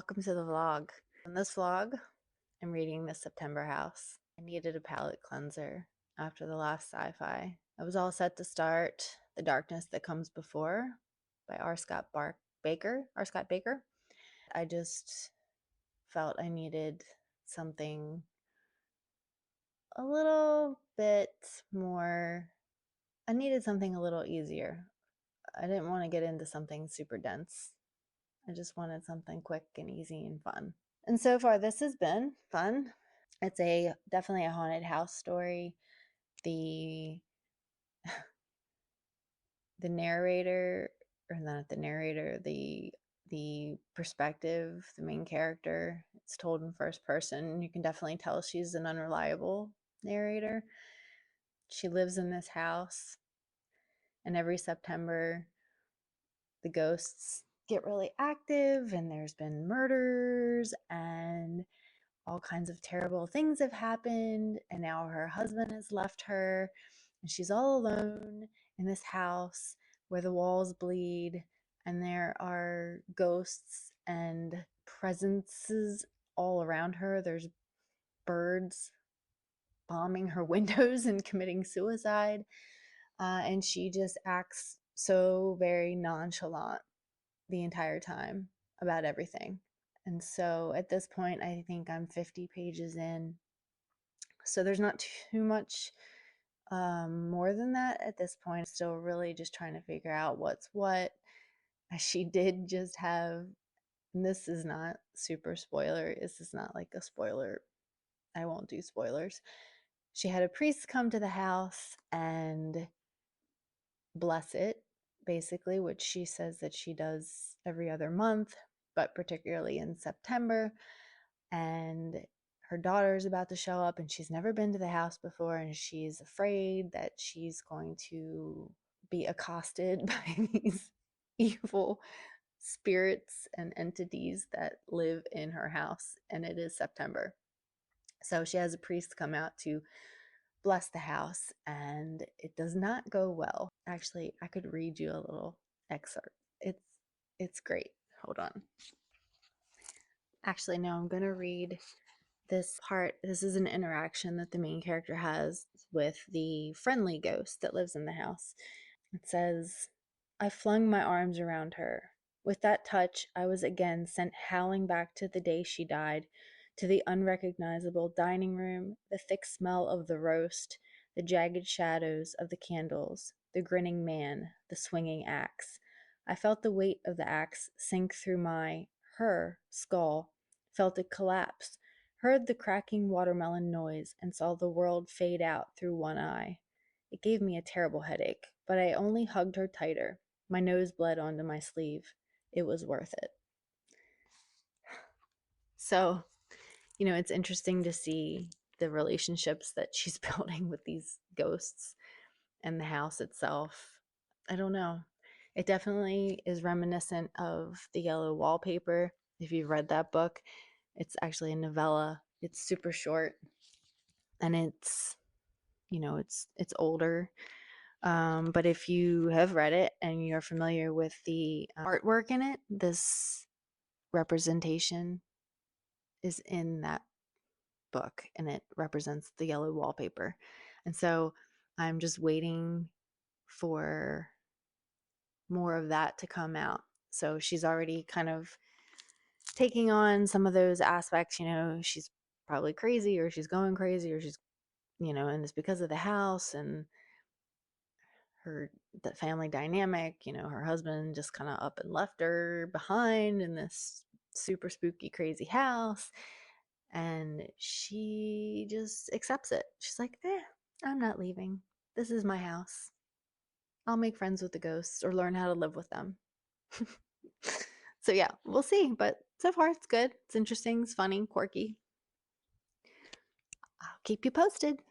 Welcome to the vlog. In this vlog, I'm reading The September House. I needed a palate cleanser after the last sci-fi. I was all set to start The Darkness That Comes Before by R. Scott Baker. I just felt I needed something a little bit more. I needed something a little easier. I didn't want to get into something super dense. I just wanted something quick and easy and fun. And so far, this has been fun. It's definitely a haunted house story. The narrator, or not the narrator, the perspective, the main character, it's told in first person. You can definitely tell she's an unreliable narrator. She lives in this house, and every September, the ghosts get really active, and there's been murders and all kinds of terrible things have happened, and now her husband has left her, and she's all alone in this house where the walls bleed, and there are ghosts and presences all around her. There's birds bombing her windows and committing suicide, and she just acts so very nonchalant the entire time about everything. And so at this point, I think I'm 50 pages in. So there's not too much more than that at this point. Still really just trying to figure out what's what. She did just have, and this is not super spoiler. This is not like a spoiler. I won't do spoilers. She had a priest come to the house and bless it, basically, which she says that she does every other month, but particularly in September. And her daughter's about to show up, and she's never been to the house before, and she's afraid that she's going to be accosted by these evil spirits and entities that live in her house, and it is September. So she has a priest come out to bless the house, and it does not go well. Actually, I could read you a little excerpt. It's great. Hold on. Actually, no, I'm going to read this part. This is an interaction that the main character has with the friendly ghost that lives in the house. It says, I flung my arms around her. With that touch, I was again sent howling back to the day she died, to the unrecognizable dining room, the thick smell of the roast, the jagged shadows of the candles, the grinning man, the swinging axe. I felt the weight of the axe sink through her skull, felt it collapse, heard the cracking watermelon noise, and saw the world fade out through one eye. It gave me a terrible headache, but I only hugged her tighter. My nose bled onto my sleeve. It was worth it. So, it's interesting to see the relationships that she's building with these ghosts and the house itself. I don't know. It definitely is reminiscent of The Yellow Wallpaper. If you've read that book, it's actually a novella. It's super short, and it's older. But if you have read it and you're familiar with the artwork in it, this representation is in that book, and it represents the yellow wallpaper. And so I'm just waiting for more of that to come out. So she's already kind of taking on some of those aspects. She's probably crazy, or she's going crazy, or she's, and it's because of the house and the family dynamic. Her husband just kind of up and left her behind in this super spooky, crazy house. And she just accepts it. She's like, I'm not leaving. This is my house. I'll make friends with the ghosts or learn how to live with them. So yeah, we'll see. But so far it's good. It's interesting. It's funny, quirky. I'll keep you posted.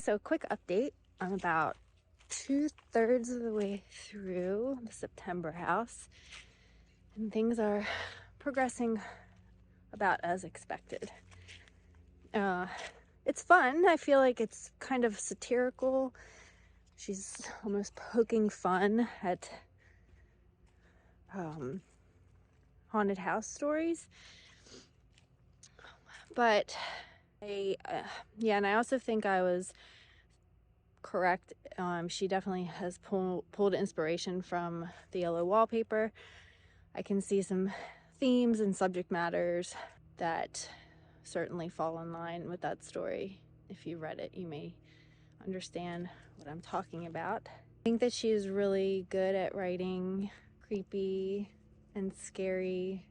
So quick update. I'm about 2/3 of the way through The September House, and things are progressing about as expected. It's fun. I feel like it's kind of satirical. She's almost poking fun at haunted house stories. But yeah, and I also think I was correct. She definitely has pulled inspiration from the yellow wallpaper. I can see some themes and subject matters that certainly fall in line with that story. If you read it, you may understand what I'm talking about. I think that she's really good at writing creepy and scary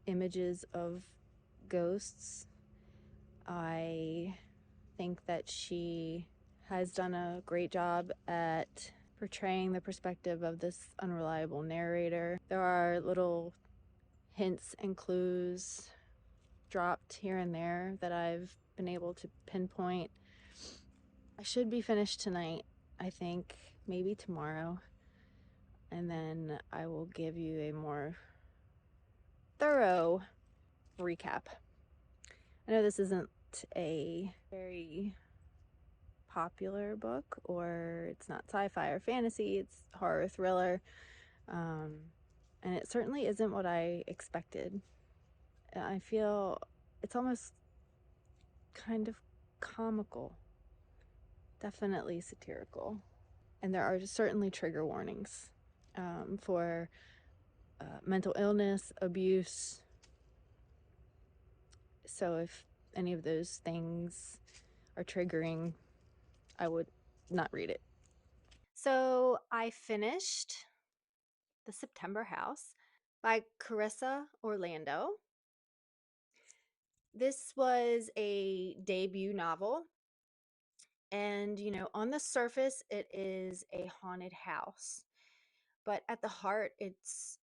images of ghosts. I think that she has done a great job at portraying the perspective of this unreliable narrator. There are little hints and clues dropped here and there that I've been able to pinpoint. I should be finished tonight, I think, maybe tomorrow, and then I will give you a more thorough recap. I know this isn't a very popular book, or it's not sci-fi or fantasy, it's horror thriller, and it certainly isn't what I expected. I feel it's almost kind of comical, definitely satirical, and there are certainly trigger warnings for mental illness, abuse. So if any of those things are triggering, I would not read it. So I finished The September House by Carissa Orlando. This was a debut novel, and on the surface it is a haunted house, but at the heart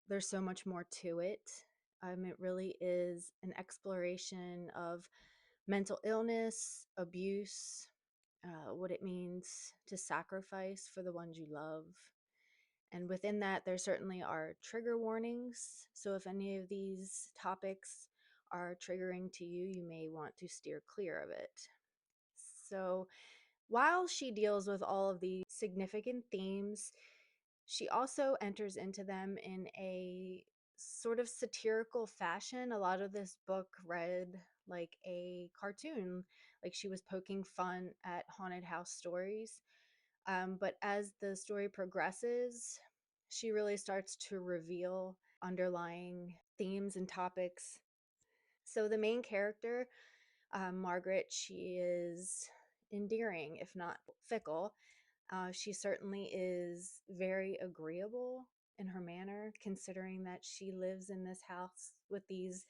there's so much more to it. It really is an exploration of mental illness, abuse, what it means to sacrifice for the ones you love. And within that, there certainly are trigger warnings. So if any of these topics are triggering to you, you may want to steer clear of it. So while she deals with all of these significant themes, she also enters into them in a sort of satirical fashion. A lot of this book read like a cartoon, like she was poking fun at haunted house stories. But as the story progresses, she really starts to reveal underlying themes and topics. So the main character, Margaret, she is endearing, if not fickle. She certainly is very agreeable in her manner, considering that she lives in this house with these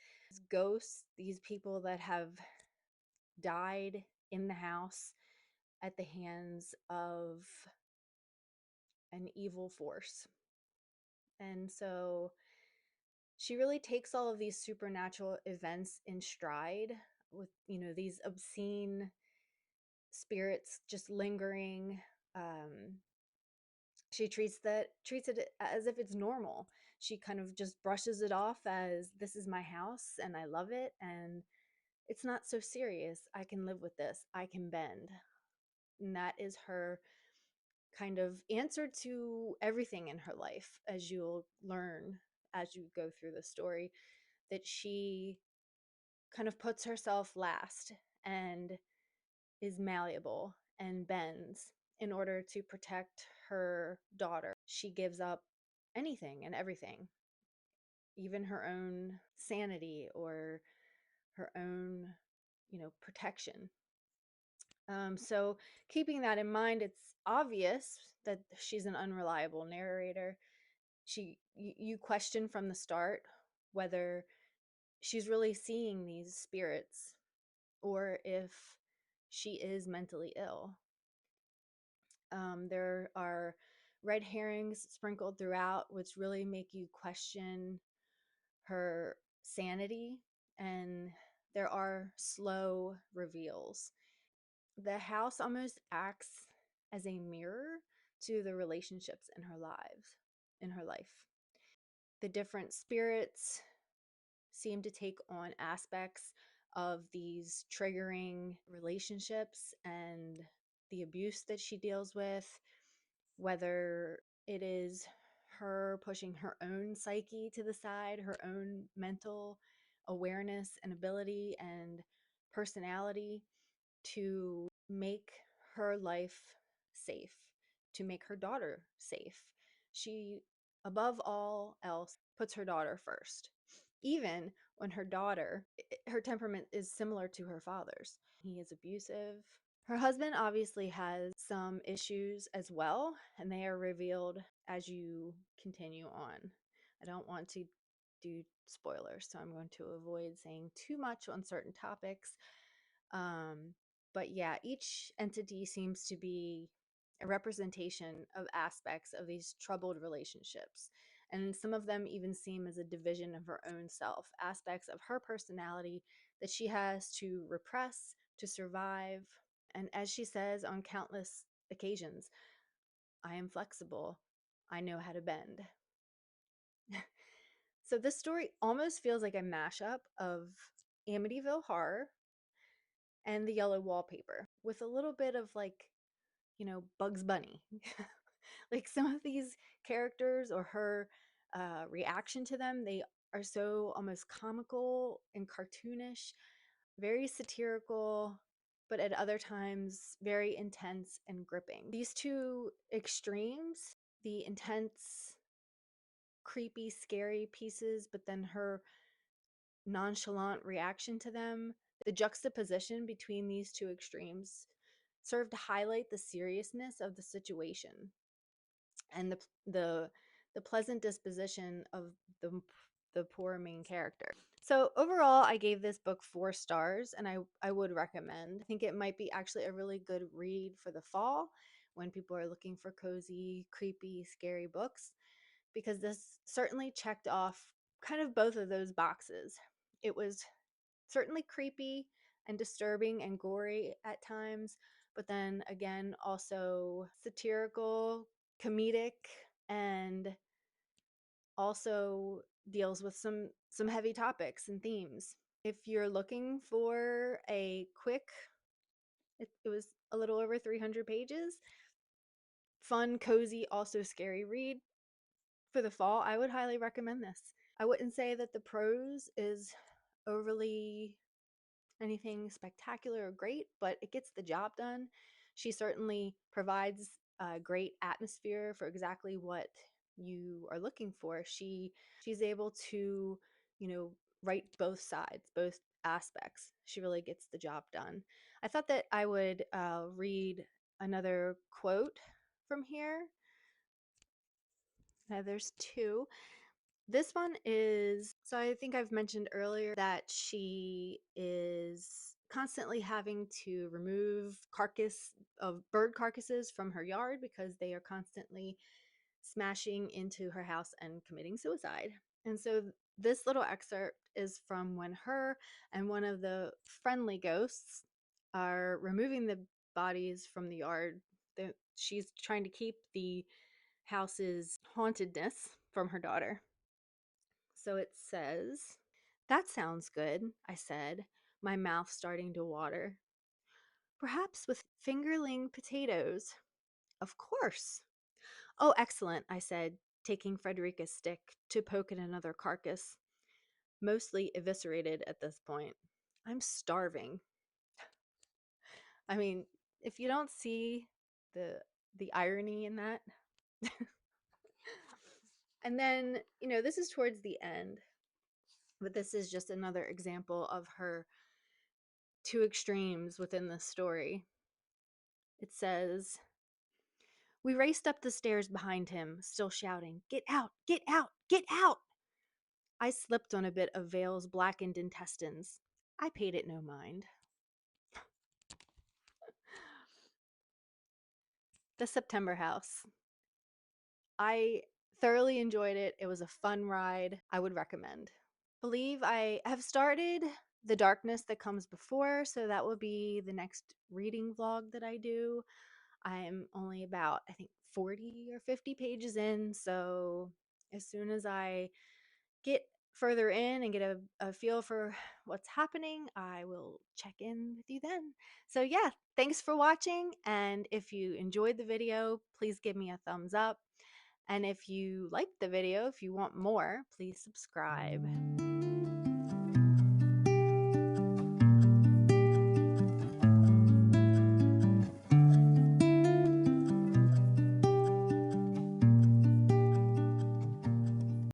ghosts, these people that have died in the house at the hands of an evil force. And so she really takes all of these supernatural events in stride with, these obscene spirits just lingering. She treats it as if it's normal. She kind of just brushes it off as, this is my house and I love it, and it's not so serious. I can live with this. I can bend. And that is her kind of answer to everything in her life, as you'll learn as you go through the story, that she kind of puts herself last and is malleable and bends in order to protect her daughter. She gives up anything and everything, even her own sanity or her own, protection. So keeping that in mind, it's obvious that she's an unreliable narrator. You question from the start whether she's really seeing these spirits or if she is mentally ill. There are red herrings sprinkled throughout, which really make you question her sanity, and there are slow reveals. The house almost acts as a mirror to the relationships in her life. The different spirits seem to take on aspects of these triggering relationships and the abuse that she deals with, whether it is her pushing her own psyche to the side, her own mental awareness and ability and personality to make her life safe, to make her daughter safe. She, above all else, puts her daughter first. Even when her daughter, her temperament is similar to her father's. He is abusive. Her husband obviously has some issues as well, and they are revealed as you continue on. I don't want to do spoilers, so I'm going to avoid saying too much on certain topics. But yeah, each entity seems to be a representation of aspects of these troubled relationships. And some of them even seem as a division of her own self, aspects of her personality that she has to repress to survive. And as she says on countless occasions, I am flexible. I know how to bend. So this story almost feels like a mashup of Amityville Horror and The Yellow Wallpaper with a little bit of like, Bugs Bunny. Like some of these characters or her reaction to them, they are so almost comical and cartoonish, very satirical, but at other times very intense and gripping. These two extremes, the intense, creepy, scary pieces, but then her nonchalant reaction to them, the juxtaposition between these two extremes serve to highlight the seriousness of the situation and the pleasant disposition of the poor main character. So overall, I gave this book 4 stars, and I would recommend. I think it might be actually a really good read for the fall when people are looking for cozy, creepy, scary books, because this certainly checked off kind of both of those boxes. It was certainly creepy and disturbing and gory at times, but then again, also satirical, comedic, and also deals with some heavy topics and themes. If you're looking for a quick, it was a little over 300 pages, fun, cozy, also scary read for the fall, I would highly recommend this. I wouldn't say that the prose is overly anything spectacular or great, but it gets the job done. She certainly provides a great atmosphere for exactly what you are looking for. She's able to, write both sides, both aspects. She really gets the job done. I thought that I would read another quote from here. Now, there's two. This one is, so I think I've mentioned earlier that she is constantly having to remove bird carcasses from her yard because they are constantly smashing into her house and committing suicide. And so this little excerpt is from when her and one of the friendly ghosts are removing the bodies from the yard. She's trying to keep the house's hauntedness from her daughter. So it says, "That sounds good," I said, my mouth starting to water. "Perhaps with fingerling potatoes." "Of course." "Oh, excellent," I said, taking Frederica's stick to poke at another carcass, mostly eviscerated at this point. "I'm starving." I mean, if you don't see the irony in that. And then, this is towards the end, but this is just another example of her two extremes within the story. It says, "We raced up the stairs behind him, still shouting, 'Get out! Get out! Get out!' I slipped on a bit of Vale's blackened intestines. I paid it no mind." The September House. I thoroughly enjoyed it. It was a fun ride. I would recommend. Believe I have started The Darkness That Comes Before, so that will be the next reading vlog that I do. I am only about, I think, 40 or 50 pages in, so as soon as I get further in and get a feel for what's happening, I will check in with you then. So yeah, thanks for watching, and if you enjoyed the video, please give me a thumbs up. And if you liked the video, if you want more, please subscribe.